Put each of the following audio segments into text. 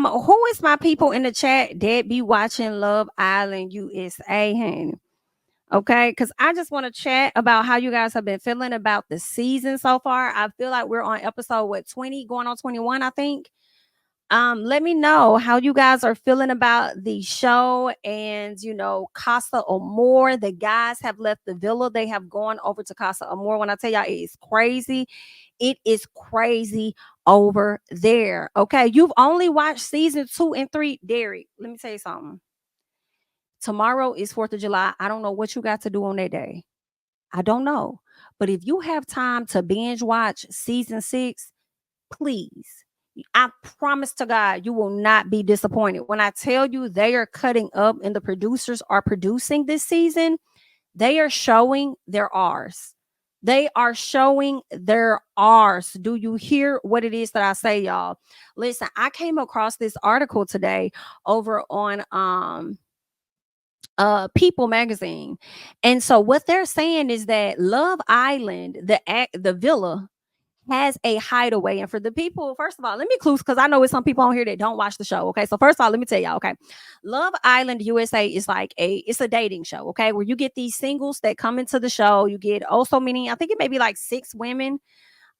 Who is my people in the chat that be watching Love Island USA, honey? Okay, because I just want to chat about how you guys have been feeling about the season so far. I feel like we're on episode 20, going on 21, I think. Let me know how you guys are feeling about the show and Casa Amor. The guys have left the villa. They have gone over to Casa Amor. When I tell y'all, it is crazy. It is crazy over there. Okay, you've only watched season 2 and 3. Derek, let me tell you something. Tomorrow is 4th of July. I don't know what you got to do on that day. I don't know. But if you have time to binge watch season 6, please. I promise to God, you will not be disappointed. When I tell you they are cutting up and the producers are producing this season, they are showing their R's. They are showing their R's. Do you hear what it is that I say, y'all? Listen, I came across this article today over on People magazine. And so what they're saying is that Love Island, the villa, has a hideaway. And for the people, first of all, let me clue, because I know it's some people on here that don't watch the show. Okay, so first of all, let me tell y'all. Okay, Love Island USA is like it's a dating show. Okay, where you get these singles that come into the show. You get also many. I think it may be like 6 women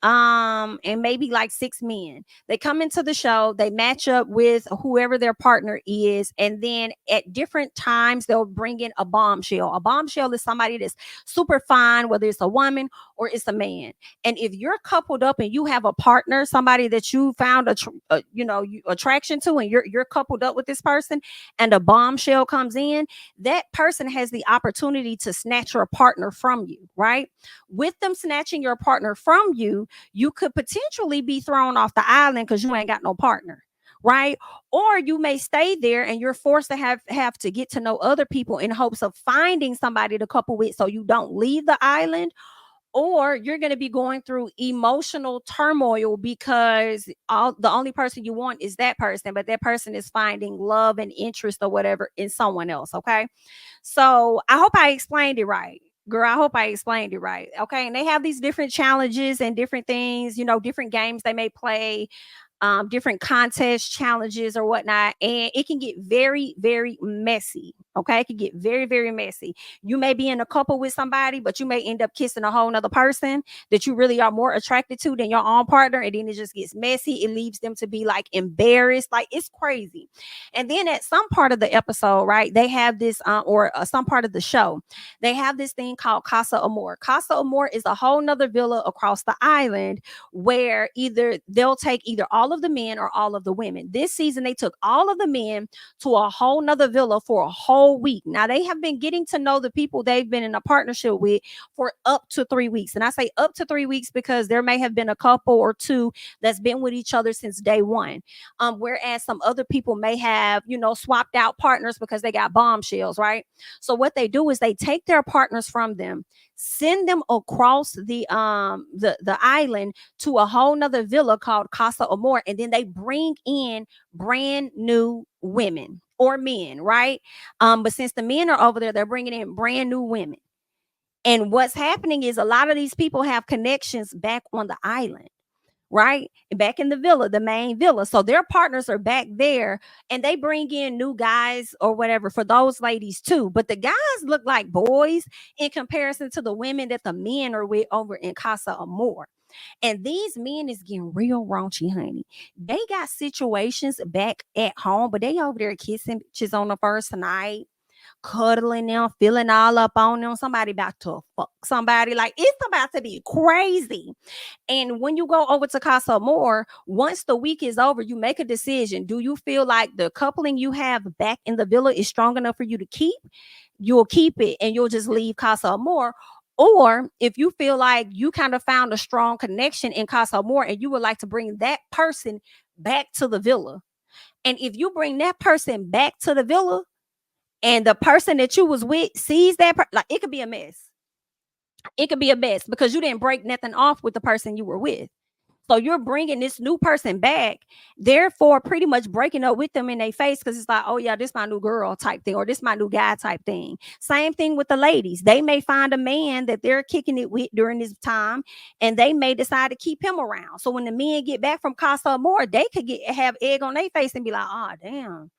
and maybe like 6 men. They come into the show, they match up with whoever their partner is, and then at different times they'll bring in a bombshell. A bombshell is somebody that's super fine, whether it's a woman or it's a man. And if you're coupled up and you have a partner, somebody that you found attraction to, and you're coupled up with this person, and a bombshell comes in, that person has the opportunity to snatch your partner from you, right? With them snatching your partner from you, you could potentially be thrown off the island because you ain't got no partner, right? Or you may stay there and you're forced to have to get to know other people in hopes of finding somebody to couple with so you don't leave the island. Or you're going to be going through emotional turmoil because the only person you want is that person, but that person is finding love and interest or whatever in someone else. Okay, so I hope I explained it right. Girl, I hope I explained it right. Okay. And they have these different challenges and different things, different games they may play, different contest challenges or whatnot. And it can get very, very messy. Okay. It can get very, very messy. You may be in a couple with somebody, but you may end up kissing a whole nother person that you really are more attracted to than your own partner. And then it just gets messy. It leaves them to be like embarrassed. Like it's crazy. And then at some part of the episode, right, they have this, some part of the show, they have this thing called Casa Amor. Casa Amor is a whole nother villa across the island where either they'll take either all of the men or all of the women. This season, they took all of the men to a whole nother villa for a whole week. Now, they have been getting to know the people they've been in a partnership with for up to 3 weeks. And I say up to 3 weeks because there may have been a couple or two that's been with each other since day one. Whereas some other people may have, swapped out partners because they got bombshells, right? So what they do is they take their partners from them, send them across the island to a whole nother villa called Casa Amor, and then they bring in brand new women or men, right? But since the men are over there, they're bringing in brand new women. And what's happening is a lot of these people have connections back on the island, right? Back in the villa, the main villa. So their partners are back there and they bring in new guys or whatever for those ladies too. But the guys look like boys in comparison to the women that the men are with over in Casa Amor. And these men is getting real raunchy, honey. They got situations back at home, but they over there kissing bitches on the first night, cuddling them, feeling all up on them. Somebody about to fuck somebody. Like it's about to be crazy. And when you go over to Casa Amor, once the week is over, you make a decision. Do you feel like the coupling you have back in the villa is strong enough for you to keep? You'll keep it and you'll just leave Casa Amor. Or if you feel like you kind of found a strong connection in Casa Amor and you would like to bring that person back to the villa. And if you bring that person back to the villa and the person that you was with sees that, like it could be a mess. It could be a mess because you didn't break nothing off with the person you were with. So you're bringing this new person back, therefore pretty much breaking up with them in their face, because it's like, oh yeah, this my new girl type thing, or this my new guy type thing. Same thing with the ladies. They may find a man that they're kicking it with during this time, and they may decide to keep him around. So when the men get back from Casa Amor, they could have egg on their face and be like, oh damn,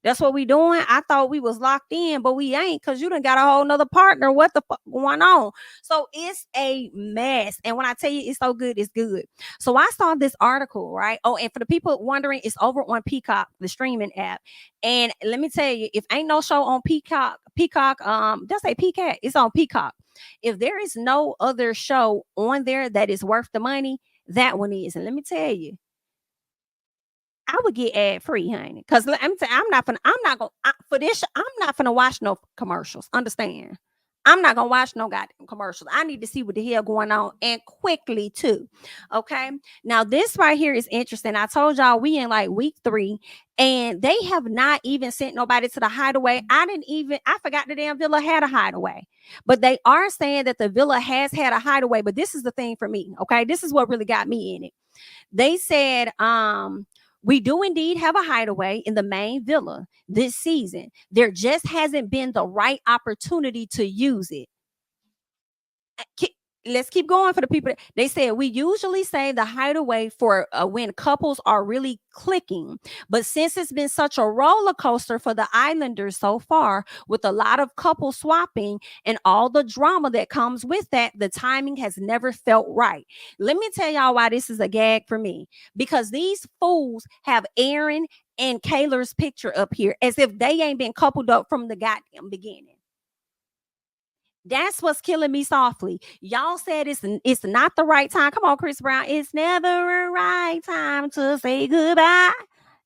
that's what we doing. I thought we was locked in, but we ain't, because you done got a whole nother partner. What the fuck going on? So it's a mess. And when I tell you it's so good, it's good. So I saw this article, right? Oh, and for the people wondering, it's over on Peacock, the streaming app. And let me tell you, if ain't no show on Peacock, just say Peacock, it's on Peacock. If there is no other show on there that is worth the money, that one is. And let me tell you, I would get ad free, honey. Cause I'm not gonna for this. I'm not gonna watch no commercials. Understand? I'm not gonna watch no goddamn commercials. I need to see what the hell going on, and quickly too. Okay. Now this right here is interesting. I told y'all we in like week 3, and they have not even sent nobody to the Hideaway. I forgot the damn villa had a Hideaway, but they are saying that the villa has had a Hideaway. But this is the thing for me. Okay, this is what really got me in it. They said, we do indeed have a Hideaway in the main villa this season. There just hasn't been the right opportunity to use it. Let's keep going for the people. They said we usually say the Hideaway for when couples are really clicking, but since it's been such a roller coaster for the Islanders so far, with a lot of couple swapping and all the drama that comes with that, the timing has never felt right. Let me tell y'all why this is a gag for me, because these fools have Aaron and Kayla's picture up here as if they ain't been coupled up from the goddamn beginning. That's what's killing me softly. Y'all said it's not the right time. Come on, Chris Brown. It's never a right time to say goodbye.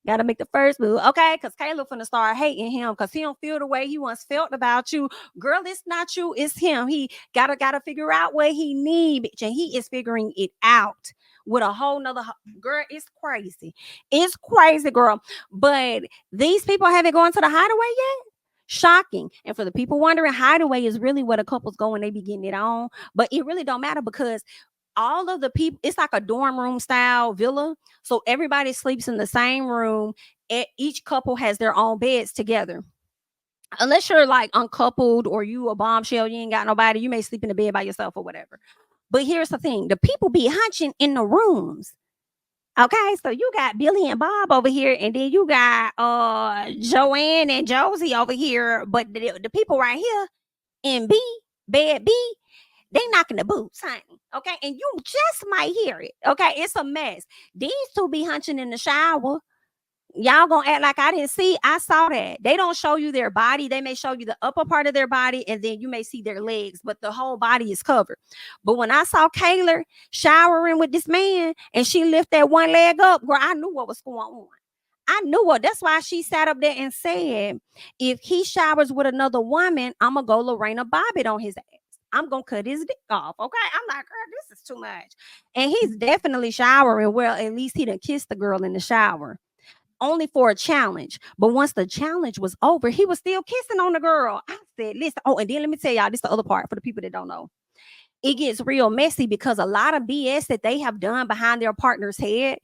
Gotta make the first move, okay? Because Caleb finna start hating him because he don't feel the way he once felt about you. Girl, it's not you, it's him. He gotta figure out what he need, bitch, and he is figuring it out with a whole nother girl. It's crazy. It's crazy, girl. But these people haven't gone to the Hideaway yet. Shocking. And for the people wondering, Hideaway is really where the couples go when they be getting it on. But it really don't matter, because all of the people, it's like a dorm room style villa. So everybody sleeps in the same room. Each couple has their own beds together. Unless you're like uncoupled or you a bombshell, you ain't got nobody, you may sleep in the bed by yourself or whatever. But here's the thing, the people be hunching in the rooms. Okay, so you got Billy and Bob over here, and then you got Joanne and Josie over here. But the people right here in bed B, they knocking the boots, honey. Okay, and you just might hear it. Okay, it's a mess. These two be hunching in the shower. Y'all gonna act like I didn't see. I saw that. They don't show you their body. They may show you the upper part of their body, and then you may see their legs, but the whole body is covered. But when I saw Kayla showering with this man and she lift that one leg up, girl, I knew what was going on. I knew what. That's why she sat up there and said, if he showers with another woman, I'm gonna go Lorena Bobbitt on his ass. I'm gonna cut his dick off. Okay. I'm like, girl, this is too much. And he's definitely showering. Well, at least he done kissed the girl in the shower, only for a challenge. But once the challenge was over, he was still kissing on the girl. I said, listen, oh, and then let me tell y'all, this is the other part for the people that don't know. It gets real messy because a lot of BS that they have done behind their partner's head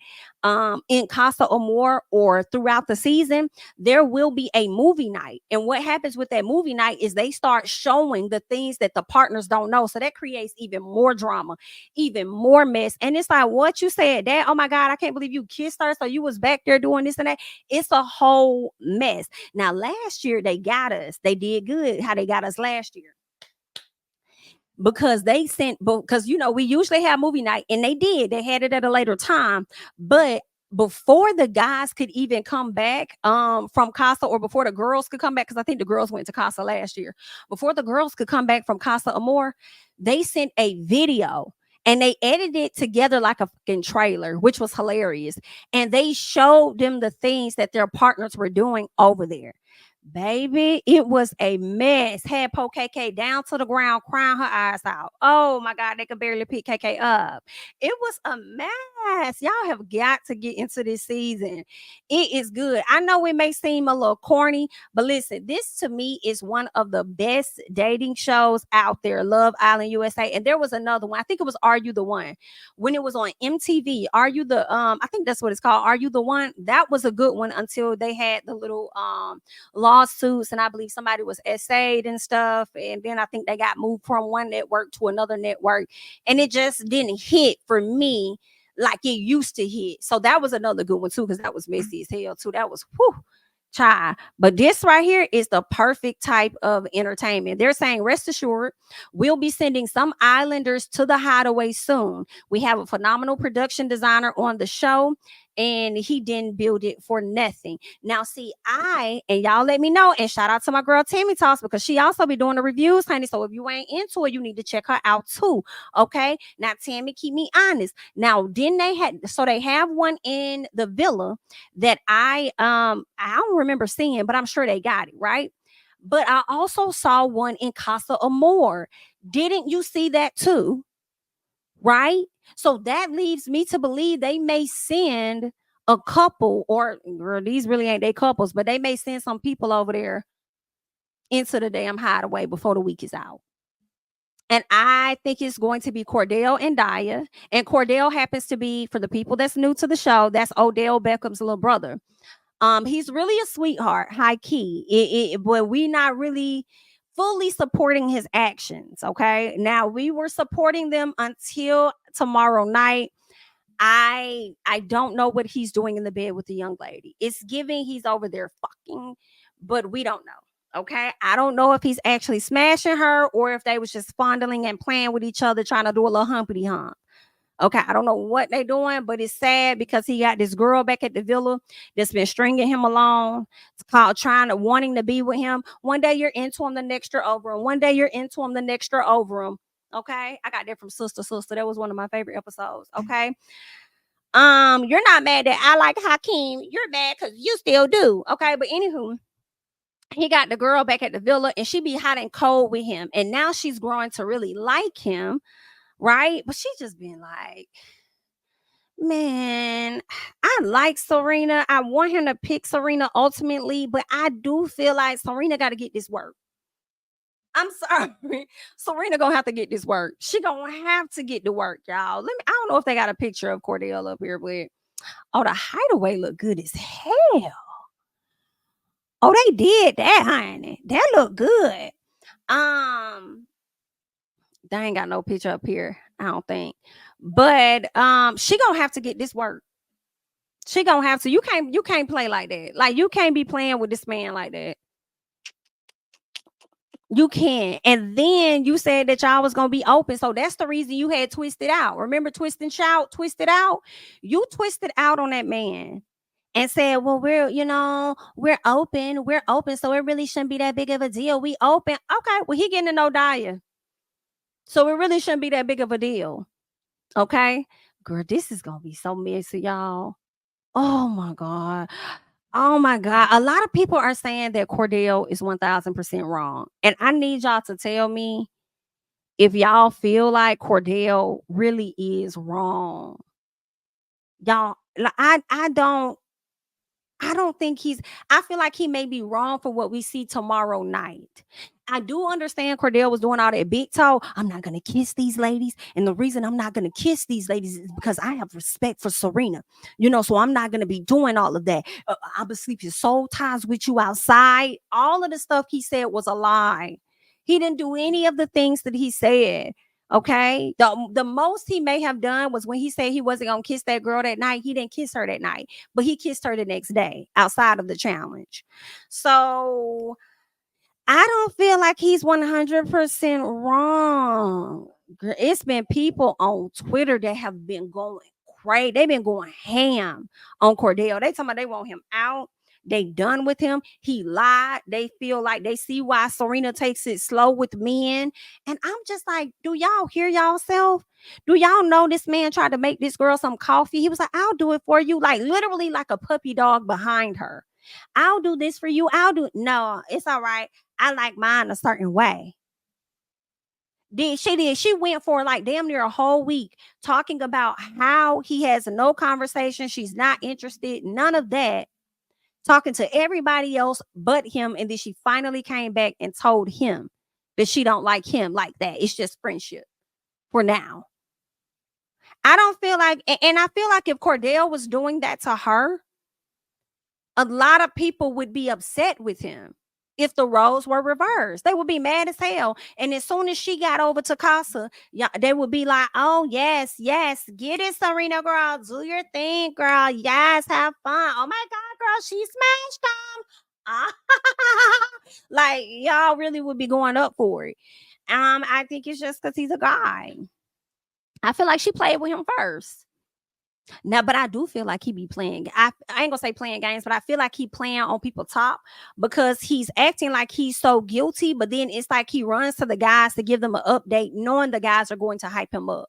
in Casa Amor or throughout the season, there will be a movie night. And what happens with that movie night is they start showing the things that the partners don't know. So that creates even more drama, even more mess. And it's like, what you said, Dad, oh my God, I can't believe you kissed her. So you was back there doing this and that. It's a whole mess. Now, last year they got us. They did good how they got us last year, because we usually have movie night, and they had it at a later time. But before the guys could even come back from Casa, or before the girls could come back, because I think the girls went to Casa last year, before the girls could come back from Casa Amor, they sent a video and they edited it together like a fucking trailer, which was hilarious. And they showed them the things that their partners were doing over there. Baby, it was a mess. Had poor KK down to the ground, crying her eyes out. Oh my God, they could barely pick KK up. It was a mess. Y'all have got to get into this season. It is good. I know it may seem a little corny, but listen, this to me is one of the best dating shows out there. Love Island USA. And there was another one. I think it was Are You the One? When it was on MTV. Are You the I think that's what it's called. Are You the One? That was a good one until they had the little lawsuits, and I believe somebody was essayed and stuff, and then I think they got moved from one network to another network, and it just didn't hit for me like it used to hit. So that was another good one too, because that was messy as hell too. That was whew, child. But this right here is the perfect type of entertainment. They're saying, rest assured, we'll be sending some islanders to the Hideaway soon. We have a phenomenal production designer on the show, and he didn't build it for nothing. Now, see, and y'all let me know, and shout out to my girl Tammy Toss, because she also be doing the reviews, honey. So if you ain't into it, you need to check her out too. Okay. Now, Tammy, keep me honest. Now, didn't they have one in the villa that I don't remember seeing, but I'm sure they got it, right? But I also saw one in Casa Amor. Didn't you see that too? Right? So that leaves me to believe they may send a couple, or these really ain't they couples, but they may send some people over there into the damn Hideaway before the week is out. And I think it's going to be Cordell and Daya. And Cordell happens to be, for the people that's new to the show, that's Odell Beckham's little brother. He's really a sweetheart, high key. But we not really fully supporting his actions. Okay. Now we were supporting them until tomorrow night. I don't know what he's doing in the bed with the young lady. It's giving he's over there fucking, but we don't know. Okay. I don't know if he's actually smashing her or if they was just fondling and playing with each other, trying to do a little humpity hump. Okay, I don't know what they're doing, but it's sad because he got this girl back at the villa that's been stringing him along. It's called wanting to be with him. One day you're into him, the next you're over him. One day you're into him, the next you're over him. Okay, I got that from Sister. That was one of my favorite episodes. Okay, you're not mad that I like Hakeem. You're mad because you still do. Okay, but anywho, he got the girl back at the villa, and she be hot and cold with him, and now she's growing to really like him, right? But she just been like, man, I like Serena. I want him to pick Serena ultimately, but I do feel like Serena got to get this work. I'm sorry. Serena gonna have to get this work. She gonna have to get the work, y'all. I don't know if they got a picture of Cordell up here, but oh, the Hideaway look good as hell. Oh, they did that, honey. That look good. Um, they ain't got no picture up here, I don't think. But she gonna have to get this work. She gonna have to. You can't play like that. Like, you can't be playing with this man like that. You can't. And then you said that y'all was gonna be open. So that's the reason you had twisted out. Remember twist and shout, twisted out? You twisted out on that man and said, well, we're open. We're open. So it really shouldn't be that big of a deal. We open. Okay, well, he getting to know Daya. So it really shouldn't be that big of a deal. Okay. Girl, this is gonna be so messy, y'all. Oh my God. Oh my God. A lot of people are saying that Cordell is 1000% wrong. And I need y'all to tell me if y'all feel like Cordell really is wrong. Y'all, like, I don't think I feel like he may be wrong for what we see tomorrow night. I do understand Cordell was doing all that big talk. I'm not going to kiss these ladies. And the reason I'm not going to kiss these ladies is because I have respect for Serena. So I'm not going to be doing all of that. I'm going to sleep his soul ties with you outside. All of the stuff he said was a lie. He didn't do any of the things that he said. Okay. The most he may have done was when he said he wasn't going to kiss that girl that night. He didn't kiss her that night, but he kissed her the next day outside of the challenge. So I don't feel like he's 100% wrong. It's been people on Twitter that have been going crazy. They've been going ham on Cordell. They talking about they want him out. They done with him. He lied. They feel like they see why Serena takes it slow with men. And I'm just like, do y'all hear y'allself? Do y'all know this man tried to make this girl some coffee? He was like, I'll do it for you. Like, literally like a puppy dog behind her. I'll do this for you. No, it's all right. I like mine a certain way. She went for like damn near a whole week talking about how he has no conversation. She's not interested, none of that. Talking to everybody else but him. And then she finally came back and told him that she don't like him like that. It's just friendship for now. I don't feel like, and I feel like if Cordell was doing that to her, a lot of people would be upset with him if the roles were reversed. They would be mad as hell. And as soon as she got over to Casa, yeah, they would be like, oh, yes, yes, get it, Serena, girl. Do your thing, girl. Yes, have fun. Oh my God, girl, she smashed them. Like, y'all really would be going up for it. I think it's just because he's a guy. I feel like she played with him first. Now, but I do feel like he be playing. I ain't gonna say playing games, but I feel like he playing on people's top because he's acting like he's so guilty. But then it's like he runs to the guys to give them an update, knowing the guys are going to hype him up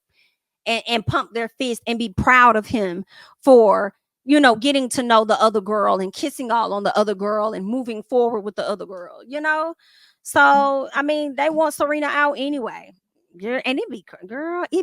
and pump their fist and be proud of him for getting to know the other girl and kissing all on the other girl and moving forward with the other girl. So I mean, they want Serena out anyway. Girl, and it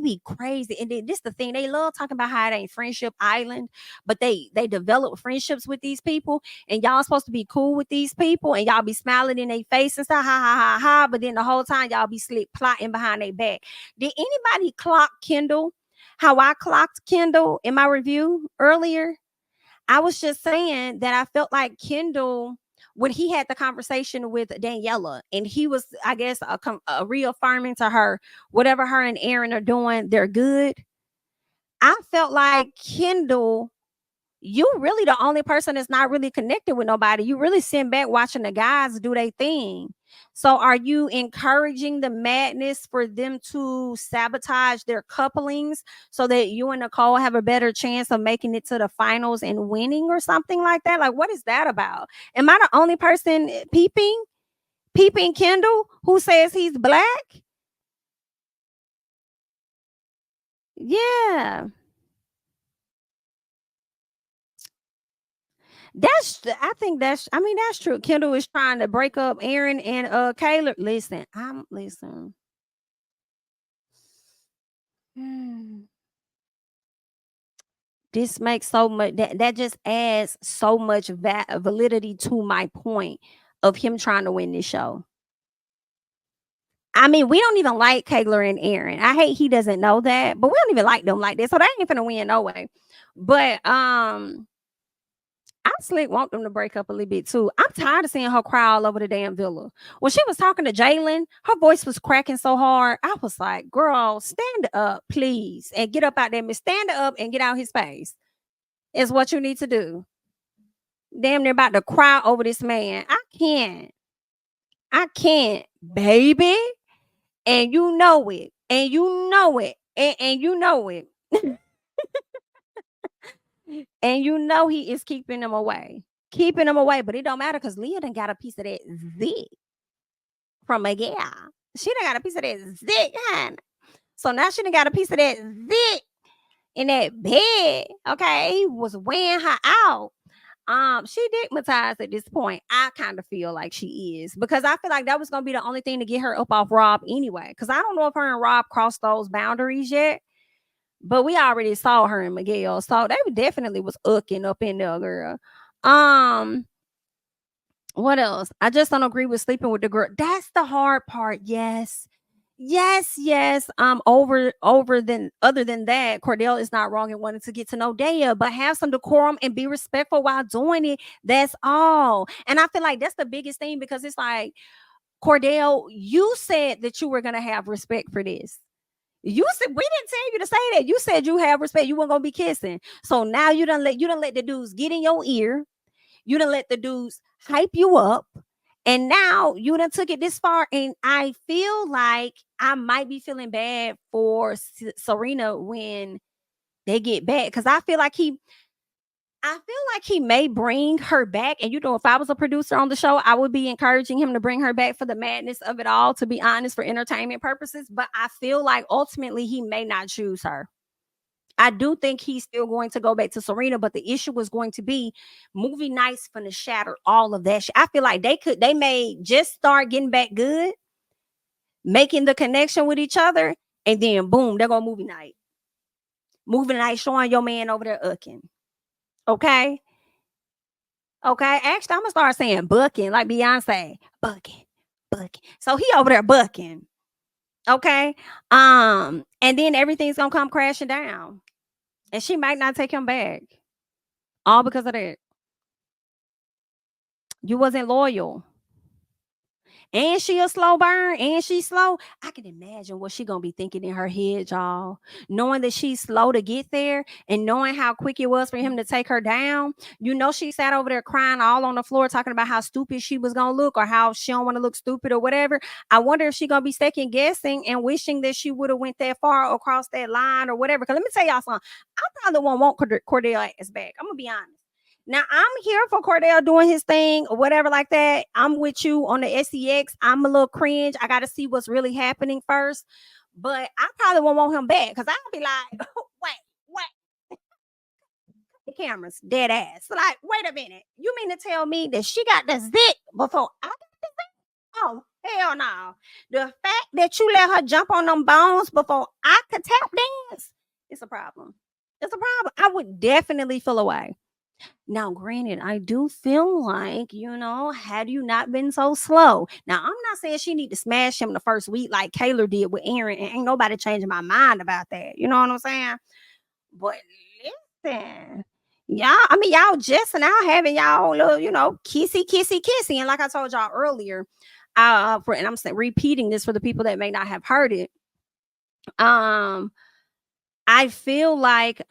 be crazy. And then this the thing, they love talking about how it ain't friendship island, but they develop friendships with these people, and y'all supposed to be cool with these people, and y'all be smiling in their face and stuff, ha ha ha ha. But then the whole time y'all be slick plotting behind their back. Did anybody clock Kendall? How I clocked Kendall in my review earlier? I was just saying that I felt like Kendall, when he had the conversation with Daniela, and he was, I guess, reaffirming to her whatever her and Aaron are doing, they're good. I felt like Kendall, you really the only person that's not really connected with nobody. You really sitting back watching the guys do their thing. So are you encouraging the madness for them to sabotage their couplings so that you and Nicole have a better chance of making it to the finals and winning or something like that? Like, what is that about? Am I the only person peeping Kendall who says he's black? Yeah. I mean, that's true. Kendall is trying to break up Aaron and Kayla. Listen. Hmm. This makes so much that just adds so much validity to my point of him trying to win this show. I mean, we don't even like Kayla and Aaron. I hate he doesn't know that, but we don't even like them like that. So they ain't finna win no way. But I slick want them to break up a little bit too. I'm tired of seeing her cry all over the damn villa. When she was talking to Jalen, her voice was cracking so hard. I was like, girl, stand up, please, and get up out there. Stand up and get out his face. Is what you need to do. Damn near about to cry over this man. I can't. I can't, baby. And you know it. And you know it. And you know it. And you know he is keeping them away. Keeping them away. But it don't matter because Leah done got a piece of that zit from Miguel. She done got a piece of that zit, honey. So now she done got a piece of that zit in that bed. Okay. He was weighing her out. She digmatized at this point. I kind of feel like she is because I feel like that was gonna be the only thing to get her up off Rob anyway. Because I don't know if her and Rob crossed those boundaries yet, but we already saw her and Miguel, so they definitely was hooking up in there, girl. Um, what else? I just don't agree with sleeping with the girl. That's the hard part. Yes. Yes. Over than other than that, Cordell is not wrong in wanting to get to know Daya, but have some decorum and be respectful while doing it. That's all. And I feel like that's the biggest thing because it's like, Cordell, you said that you were gonna have respect for this. You said we didn't tell you to say that. You said you have respect. You weren't gonna be kissing. So now you don't let the dudes get in your ear. You done let the dudes hype you up. And now you done took it this far. And I feel like I might be feeling bad for Serena when they get back. Because I feel like he may bring her back. And if I was a producer on the show, I would be encouraging him to bring her back for the madness of it all, to be honest, for entertainment purposes. But I feel like ultimately he may not choose her. I do think he's still going to go back to Serena, but the issue was going to be movie nights finna shatter all of that shit. I feel like they may just start getting back good, making the connection with each other, and then boom, they're going movie night. Movie night showing your man over there ucking. Okay. Okay. Actually, I'm gonna start saying bucking like Beyonce. Bucking. Bucking. So he over there bucking. Okay. And then everything's gonna come crashing down. And she might not take him back. All because of that. You wasn't loyal. And she a slow burn, and she's slow. I can imagine what she gonna be thinking in her head, y'all. Knowing that she's slow to get there, and knowing how quick it was for him to take her down. You know, she sat over there crying all on the floor, talking about how stupid she was gonna look, or how she don't want to look stupid, or whatever. I wonder if she gonna be second guessing and wishing that she would have went that far across that line or whatever. Because let me tell y'all something. I probably won't want Cordell ass back. I'm gonna be honest. Now I'm here for Cordell doing his thing or whatever like that. I'm with you on the SEX. I'm a little cringe. I got to see what's really happening first. But I probably won't want him back because I'll be like, wait, the cameras dead ass. Like, wait a minute. You mean to tell me that she got the zit before I got the zit? Oh, hell no. The fact that you let her jump on them bones before I could tap dance, it's a problem. It's a problem. I would definitely feel away. Now, granted, I do feel like, had you not been so slow. Now, I'm not saying she need to smash him the first week like Kayla did with Aaron, and ain't nobody changing my mind about that. You know what I'm saying? But listen, y'all just now having y'all little, kissy, kissy, kissy. And like I told y'all earlier, and I'm repeating this for the people that may not have heard it. I feel like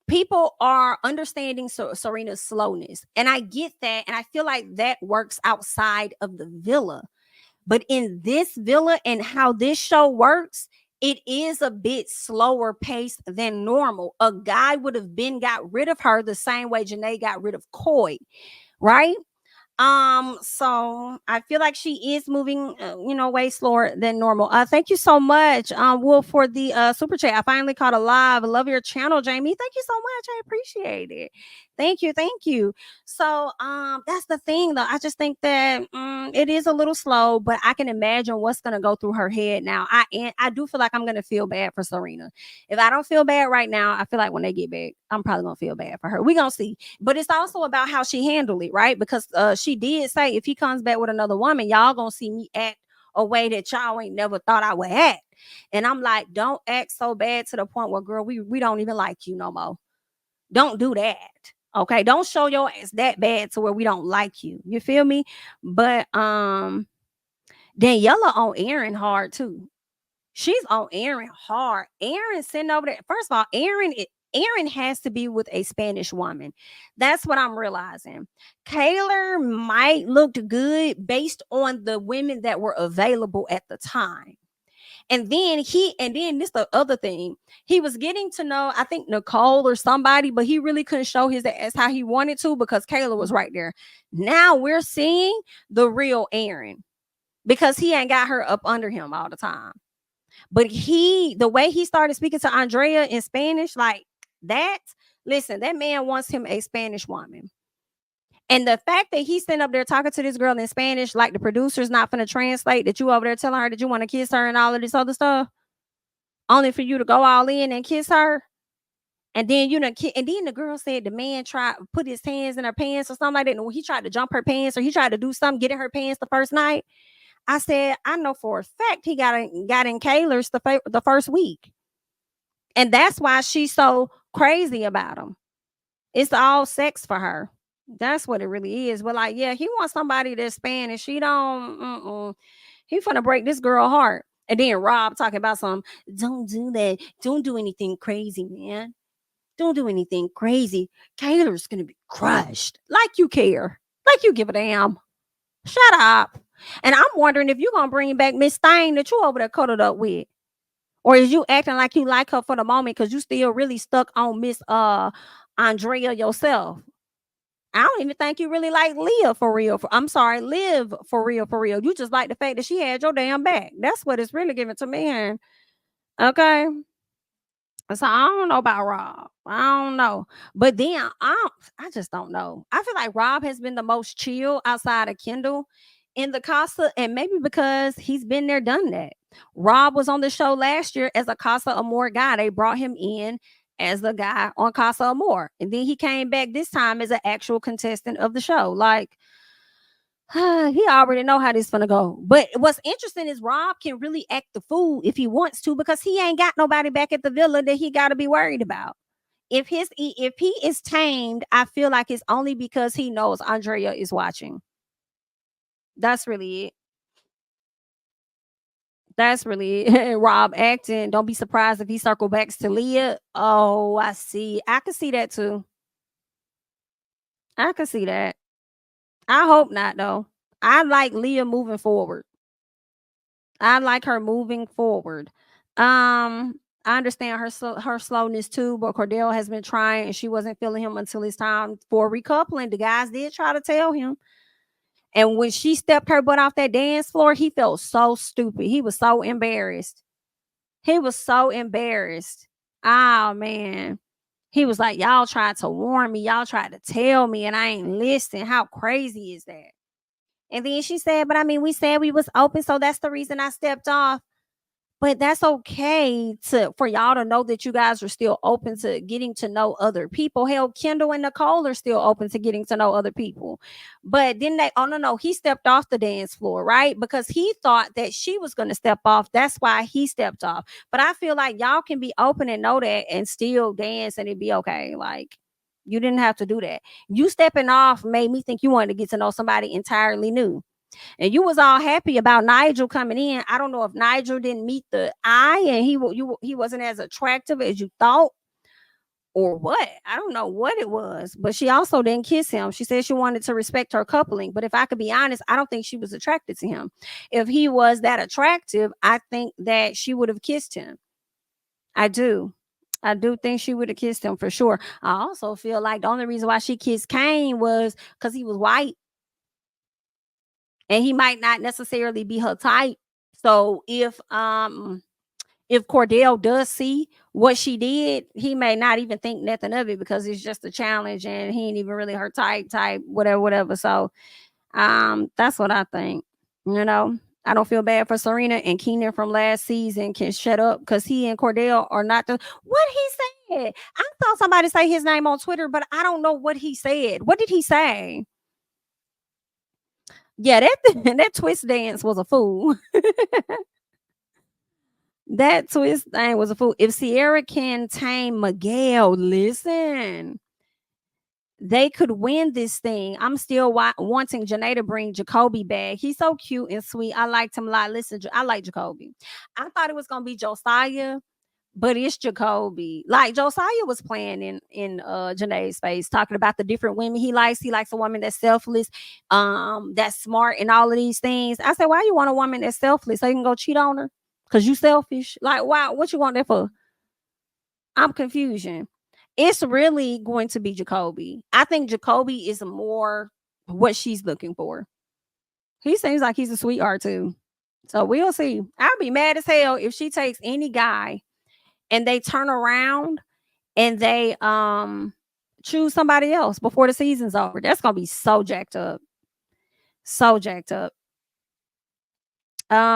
people are understanding Serena's slowness. And I get that. And I feel like that works outside of the villa. But in this villa and how this show works, it is a bit slower paced than normal. A guy would have got rid of her the same way Janae got rid of Coy, right? So I feel like she is moving, way slower than normal. Thank you so much, Wolf, for the super chat. I finally caught a live. I love your channel, Jami. Thank you so much. I appreciate it. Thank you. So, that's the thing, though. I just think that it is a little slow, but I can imagine what's gonna go through her head now. I do feel like I'm gonna feel bad for Serena. If I don't feel bad right now, I feel like when they get back, I'm probably gonna feel bad for her. We gonna see. But it's also about how she handled it, right? Because she did say if he comes back with another woman, y'all gonna see me act a way that y'all ain't never thought I would act. And I'm like, don't act so bad to the point where, girl, we don't even like you no more. Don't do that. Okay. Don't show your ass that bad to where we don't like you. You feel me? But Daniela on Aaron hard too. She's on Aaron hard. Aaron sitting over there. First of all, Aaron has to be with a Spanish woman. That's what I'm realizing. Kaylor might look good based on the women that were available at the time. And then this the other thing. He was getting to know, I think, Nicole or somebody, but he really couldn't show his ass how he wanted to because Kayla was right there. Now we're seeing the real Aaron because he ain't got her up under him all the time. But the way he started speaking to Andrea in Spanish, like that, listen, that man wants him a Spanish woman. And the fact that he's sitting up there talking to this girl in Spanish, like the producer's not going to translate, that you over there telling her that you want to kiss her and all of this other stuff, only for you to go all in and kiss her. And then, and then the girl said the man tried to put his hands in her pants or something like that. And he tried to jump her pants or he tried to do something, get in her pants the first night. I said, I know for a fact he got in Kaylor's the first week. And that's why she's so crazy about him. It's all sex for her. That's what it really is. But like, yeah, he wants somebody that's Spanish. He don't, he finna break this girl heart. And then Rob talking about don't do that. Don't do anything crazy, man. Don't do anything crazy. Kaylor's gonna be crushed. Like you care. Like you give a damn. Shut up. And I'm wondering if you're gonna bring back Miss Thing that you over there cuddled up with. Or is you acting like you like her for the moment because you still really stuck on Miss Andrea yourself? I don't even think you really like Liv for real. Liv for real. You just like the fact that she had your damn back. That's what it's really giving to me. Okay. So I don't know about Rob. I don't know. But then I just don't know. I feel like Rob has been the most chill outside of Kendall in the Casa, and maybe because he's been there, done that. Rob was on the show last year as a Casa Amor guy. They brought him in as the guy on Casa Amor. And then he came back this time as an actual contestant of the show. Like, he already know how this gonna go. But what's interesting is Rob can really act the fool if he wants to, because he ain't got nobody back at the villa that he got to be worried about. If he is tamed, I feel like it's only because he knows Andrea is watching. That's really it. That's really it. Rob acting. Don't be surprised if he circle backs to Leah. Oh, I see. I can see that too. I can see that. I hope not though. I like Leah moving forward. I like her moving forward. I understand her slowness too, but Cordell has been trying and she wasn't feeling him until it's time for recoupling. The guys did try to tell him. And when she stepped her butt off that dance floor, he felt so stupid. He was so embarrassed. He was so embarrassed. Oh man. He was like, y'all tried to warn me. Y'all tried to tell me and I ain't listen. How crazy is that? And then she said, but I mean, we said we was open, so that's the reason I stepped off. But that's okay for y'all to know that you guys are still open to getting to know other people. Hell, Kendall and Nicole are still open to getting to know other people. But then oh no, he stepped off the dance floor, right? Because he thought that she was going to step off. That's why he stepped off. But I feel like y'all can be open and know that and still dance and it'd be okay. Like, you didn't have to do that. You stepping off made me think you wanted to get to know somebody entirely new. And you was all happy about Nigel coming in. I don't know if Nigel didn't meet the eye and he wasn't as attractive as you thought or what. I don't know what it was, but she also didn't kiss him. She said she wanted to respect her coupling, but if I could be honest, I don't think she was attracted to him. If he was that attractive, I think that she would have kissed him. I do. I do think she would have kissed him for sure. I also feel like the only reason why she kissed Kane was because he was white and he might not necessarily be her type. So if Cordell does see what she did, he may not even think nothing of it because it's just a challenge and he ain't even really her type, whatever. So that's what I think. You know, I don't feel bad for Serena, and Keenan from last season can shut up because he and Cordell are not the what he said. I saw somebody say his name on Twitter, but I don't know what he said. What did he say? Yeah, that that twist dance was a fool. That twist thing was a fool. If Sierra can tame Miguel, listen, they could win this thing. I'm still wanting Janae to bring Jacoby back. He's so cute and sweet. I liked him a lot. Listen, I like Jacoby. I thought it was gonna be Josiah, but it's Jacoby. Like Josiah was playing in Janae's face, talking about the different women he likes. He likes a woman that's selfless, that's smart, and all of these things. I said, why you want a woman that's selfless so you can go cheat on her? Cause you selfish. Like, why? What you want that for? I'm confusion. It's really going to be Jacoby. I think Jacoby is more what she's looking for. He seems like he's a sweetheart too. So we'll see. I'll be mad as hell if she takes any guy and they turn around and they choose somebody else before the season's over. That's gonna be so jacked up. So jacked up.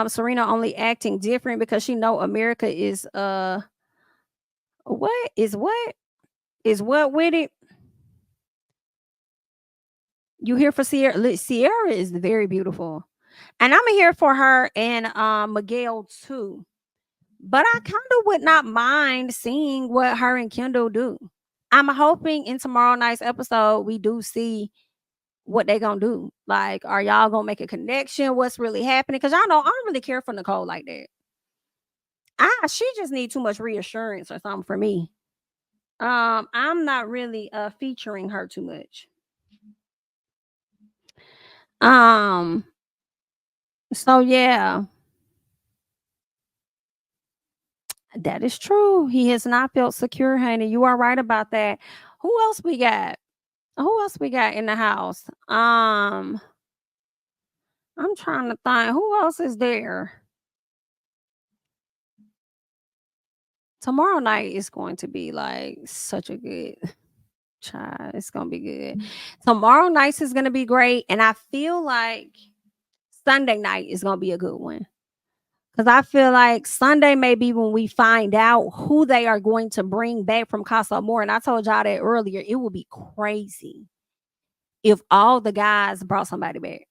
Serena only acting different because she know America is what with it. You here for Sierra? Sierra is very beautiful, and I'm here for her and Miguel too. But I kind of would not mind seeing what her and Kendall do. I'm hoping in tomorrow night's episode we do see what they gonna do. Like, are y'all gonna make a connection? What's really happening? Because y'all know I don't really care for Nicole like that. She just need too much reassurance or something for me. I'm not really featuring her too much. Um, so yeah, that is true. He has not felt secure, honey. You are right about that. Who else we got? Who else we got in the house? I'm trying to think. Who else is there? Tomorrow night is going to be like such a good child. It's gonna be good. Tomorrow night is gonna be great, and I feel like Sunday night is gonna be a good one. Because I feel like Sunday may be when we find out who they are going to bring back from Casa Amor. And I told y'all that earlier. It would be crazy if all the guys brought somebody back.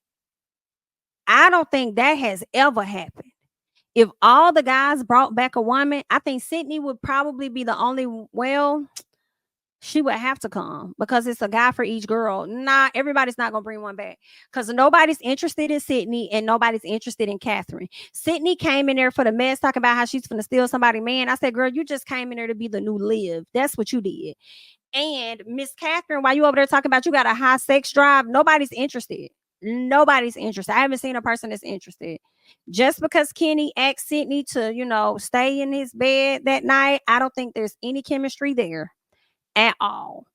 I don't think that has ever happened. If all the guys brought back a woman, I think Sydney would probably be the only, well, she would have to come because it's a guy for each girl. Nah, everybody's not gonna bring one back because nobody's interested in Sydney and nobody's interested in Catherine. Sydney came in there for the mess, talking about how she's gonna steal somebody's man. I said, girl, you just came in there to be the new Liv. That's what you did. And Miss Catherine, while you over there talking about you got a high sex drive, nobody's interested. Nobody's interested. I haven't seen a person that's interested. Just because Kenny asked Sydney to, stay in his bed that night, I don't think there's any chemistry there at all.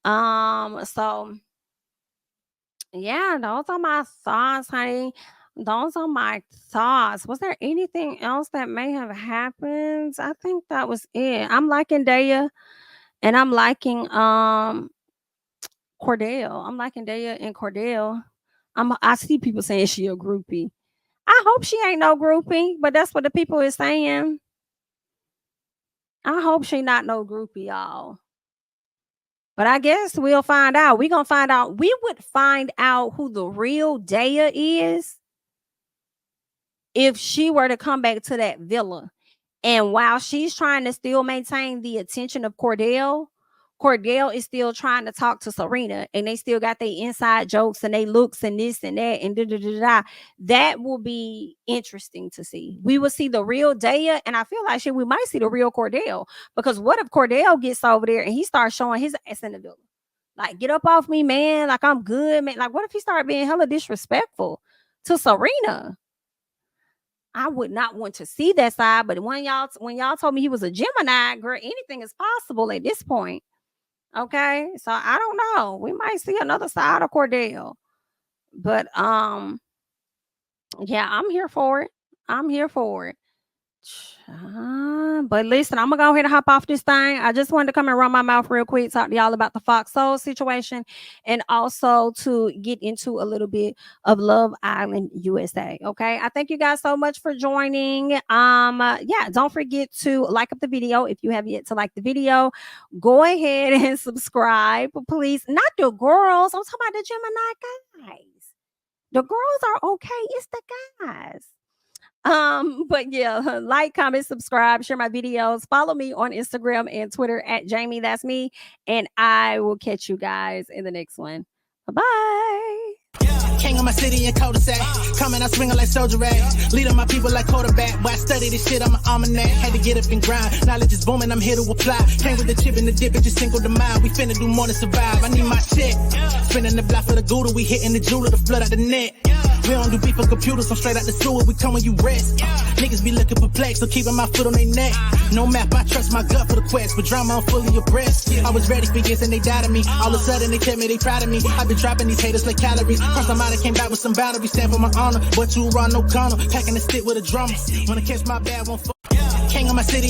So yeah, those are my thoughts, honey. Those are my thoughts. Was there anything else that may have happened? I think that was it. I'm liking Daya and I'm liking Cordell. I'm liking Daya and Cordell. I see people saying she a groupie. I hope she ain't no groupie, but that's what the people is saying. I hope she not no groupie, y'all. But I guess we'll find out. We're going to find out. We would find out who the real Daya is if she were to come back to that villa. And while she's trying to still maintain the attention of Cordell, Cordell is still trying to talk to Serena. And they still got their inside jokes and they looks and this and that and da-da-da-da. That will be interesting to see. We will see the real Daya. And I feel like we might see the real Cordell. Because what if Cordell gets over there and he starts showing his ass in the villa? Like, get up off me, man. Like, I'm good, man. Like, what if he started being hella disrespectful to Serena? I would not want to see that side. But when y'all told me he was a Gemini, girl, anything is possible at this point. Okay, so I don't know. We might see another side of Cordell. But yeah, I'm here for it. I'm here for it. But listen, I'm gonna go ahead and hop off this thing. I just wanted to come and run my mouth real quick, talk to y'all about the Fox Soul situation, and also to get into a little bit of Love Island USA. Okay, I thank you guys so much for joining. Yeah, don't forget to like up the video if you have yet to like the video. Go ahead and subscribe, please. Not the girls. I'm talking about the Gemini guys. The girls are okay. It's the guys. But yeah, like, comment, subscribe, share my videos, follow me on Instagram and Twitter at JamiThatsMe, and I will catch you guys in the next one. Bye-bye. King of my city and cul-de-sac. Coming out swinging like Soldier Rag. Leading my people like quarterback. Boy, I study this shit, I'm an almanac. Had to get up and grind. Knowledge is booming, I'm here to apply. Came with the chip and the dip, it just single the mind. We finna do more than survive. I need my check. Spinning the block for the Gouda. We hitting the jeweler, the flood out the net. We don't do beef for computers, I'm straight out the sewer. We come when you rest. Niggas be looking perplexed, so keeping my foot on their neck. No map, I trust my gut for the quest. With drama, I'm fully abreast. I was ready for years and they doubted me. All of a sudden they tell me they proud of me. I've been dropping these haters like calories. First I'm out, I came back with some boundaries. Stand for my honor, but you run no corner. Packing the stick with a drummer. Wanna catch my bad one, King of my city.